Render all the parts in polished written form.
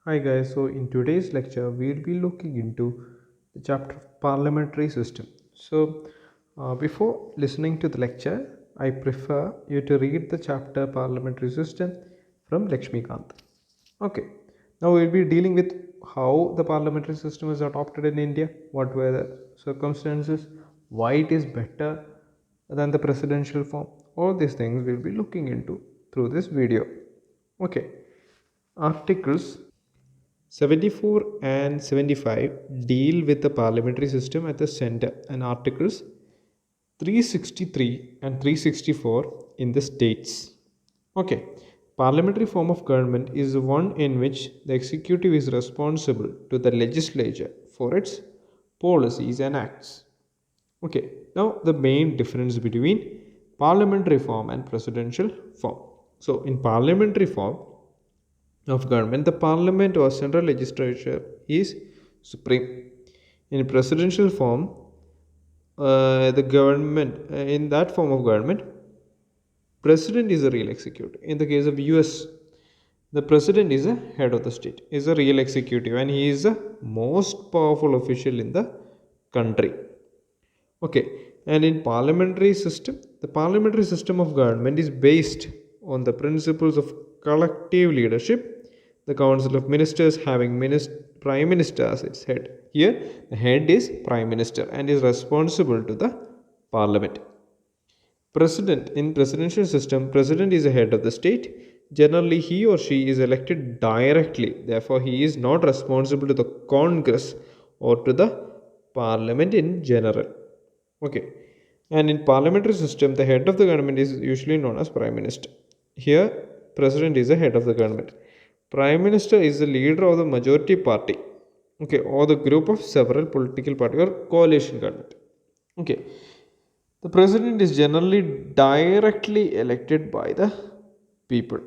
Hi guys, so in today's lecture we'll be looking into the chapter of parliamentary system. Before listening to the lecture, I prefer you to read the chapter parliamentary system from Lakshmi Kant. Okay, now we'll be dealing with how the parliamentary system was adopted in India, what were the circumstances, why it is better than the presidential form. All these things we'll be looking into through this video. Okay, articles 74 and 75 deal with the parliamentary system at the center, and Articles 363 and 364 in the states. Okay, parliamentary form of government is one in which the executive is responsible to the legislature for its policies and acts. Okay, now the main difference between parliamentary form and presidential form. So, in parliamentary form, of government, the parliament or central legislature is supreme. In presidential form, the government, in that form of government, president is a real executive. In the case of US, the president is a head of the state, is a real executive, and he is the most powerful official in the country. Okay, and in parliamentary system, the parliamentary system of government is based on the principles of collective leadership. The Council of Ministers having Prime Minister as its head. Here, the head is Prime Minister and is responsible to the Parliament. President in presidential system, president is the head of the state. Generally, he or she is elected directly. Therefore, he is not responsible to the Congress or to the Parliament in general. Okay. And in parliamentary system, the head of the government is usually known as Prime Minister. Here, President is the head of the government. Prime Minister is the leader of the majority party. Okay, or the group of several political party or coalition government. Okay. The president is generally directly elected by the people.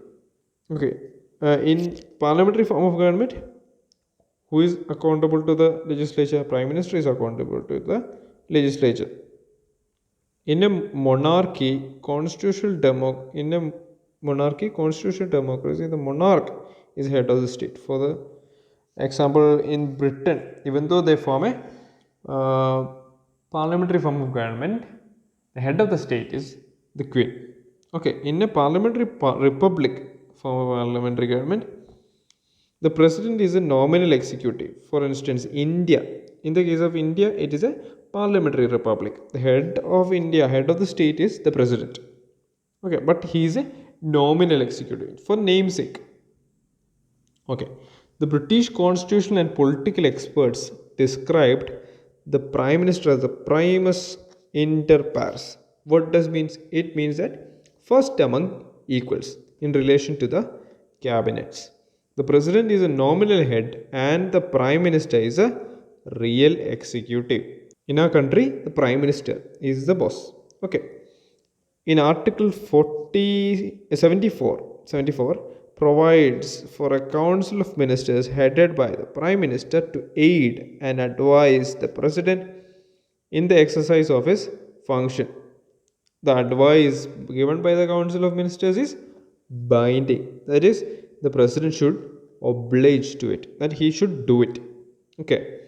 Okay. In parliamentary form of government, who is accountable to the legislature? Prime Minister is accountable to the legislature. In a monarchy, constitutional democracy, the monarch is head of the state. For the example, in Britain, even though they form a parliamentary form of government, the head of the state is the queen. Okay, in a parliamentary republic form of parliamentary government, the president is a nominal executive. For instance, India. In the case of India, it is a parliamentary republic. The head of India, head of the state is the president. Okay, but he is a nominal executive for namesake. Okay, the British constitutional and political experts described the prime minister as the primus inter pares. What does means? It means that first among equals in relation to the cabinets. The president is a nominal head and the prime minister is a real executive. In our country, the prime minister is the boss. Okay. In Article 74 provides for a council of ministers headed by the prime minister to aid and advise the president in the exercise of his function. The advice given by the council of ministers is binding. That is, the president should oblige to it, that he should do it. Okay.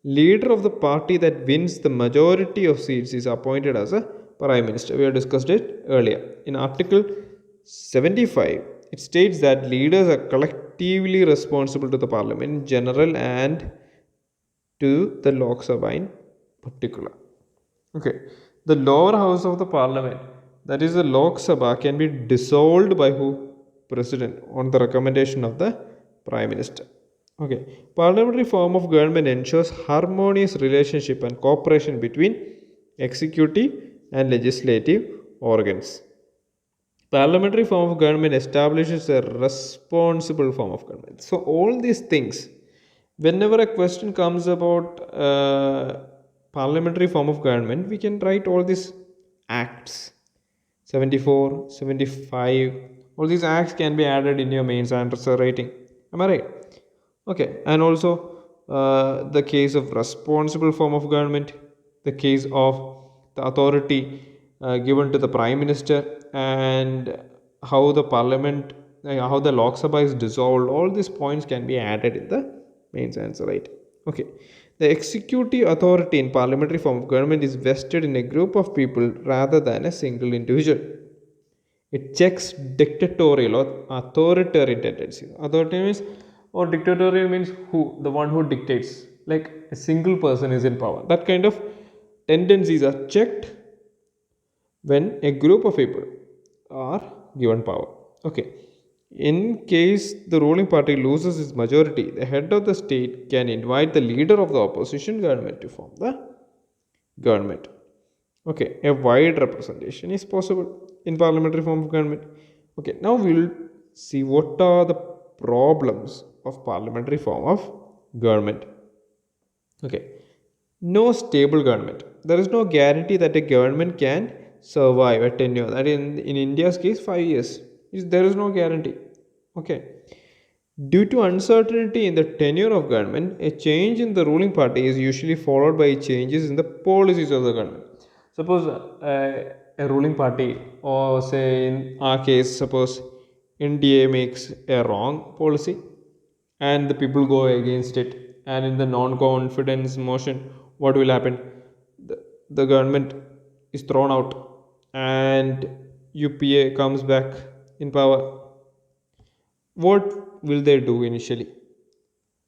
Leader of the party that wins the majority of seats is appointed as a prime minister. We have discussed it earlier. In Article 75, it states that leaders are collectively responsible to the parliament in general and to the Lok Sabha in particular. Okay. The lower house of the parliament, that is the Lok Sabha, can be dissolved by who? President on the recommendation of the prime minister. Okay. Parliamentary form of government ensures harmonious relationship and cooperation between executive and legislative organs. Parliamentary form of government establishes a responsible form of government. So all these things, whenever a question comes about parliamentary form of government, we can write all these acts. 74, 75, all these acts can be added in your mains answer writing. Am I right? Okay, and also the case of responsible form of government, the case of the authority given to the prime minister, and how the parliament how the Lok Sabha is dissolved, all these points can be added in the mains answer, right? Okay. The executive authority in parliamentary form of government is vested in a group of people rather than a single individual. It checks dictatorial or authoritarian tendencies. Authoritarian means, or dictatorial means who? The one who dictates. Like a single person is in power. That kind of tendencies are checked when a group of people are given power. Okay. In case the ruling party loses its majority, the head of the state can invite the leader of the opposition government to form the government. Okay, a wide representation is possible in parliamentary form of government. Okay, now we will see what are the problems of parliamentary form of government. Okay, no stable government. There is no guarantee that a government can survive a tenure. That in India's case, 5 years. There is no guarantee. Okay. Due to uncertainty in the tenure of government, a change in the ruling party is usually followed by changes in the policies of the government. Suppose a ruling party, or say in our case, suppose India makes a wrong policy and the people go against it, and in the non-confidence motion, what will happen? The government is thrown out and UPA comes back in power. What will they do initially?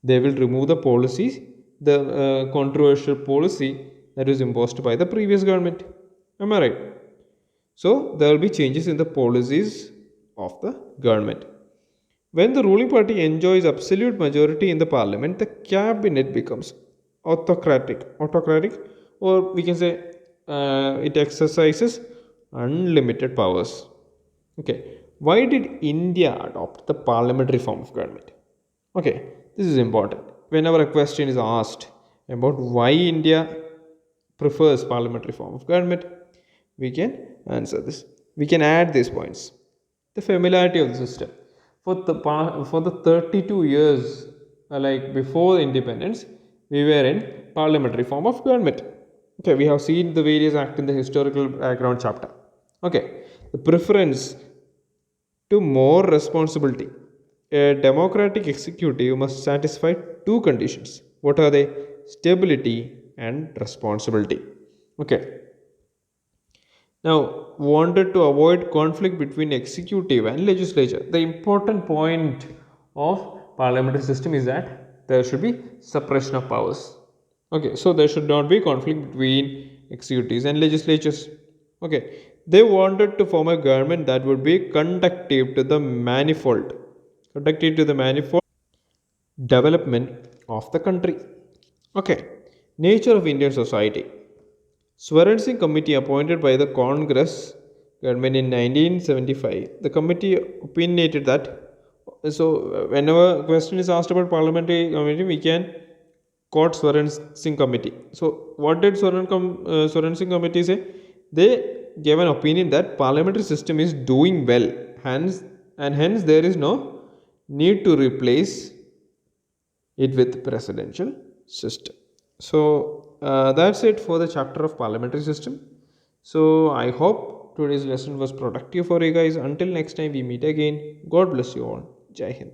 They will remove the policies, the controversial policy that is imposed by the previous government. Am I right? So there will be changes in the policies of the government. When the ruling party enjoys absolute majority in the parliament, the cabinet becomes autocratic, or we can say it exercises unlimited powers. Okay, why did India adopt the parliamentary form of government? Okay, this is important. Whenever a question is asked about why India prefers parliamentary form of government, we can answer this. We can add these points. The familiarity of the system. For the 32 years, like before independence, we were in parliamentary form of government. Okay, we have seen the various acts in the historical background chapter. Okay, the preference to more responsibility. A democratic executive must satisfy two conditions. What are they? Stability and responsibility. Okay. Now, wanted to avoid conflict between executive and legislature. The important point of parliamentary system is that there should be separation of powers. Okay, so there should not be conflict between executives and legislatures. Okay, they wanted to form a government that would be conductive to the manifold development of the country. Okay, nature of Indian society. Swaran Singh Committee appointed by the Congress government in 1975. The committee opinionated that. So, whenever question is asked about parliamentary committee, we can quote Swaran Singh Committee. So, what did Swaran Singh Committee say? They gave an opinion that parliamentary system is doing well, hence there is no need to replace it with presidential system. So that's it for the chapter of parliamentary system. So I hope today's lesson was productive for you guys. Until next time we meet again, God bless you all. Jai Hind.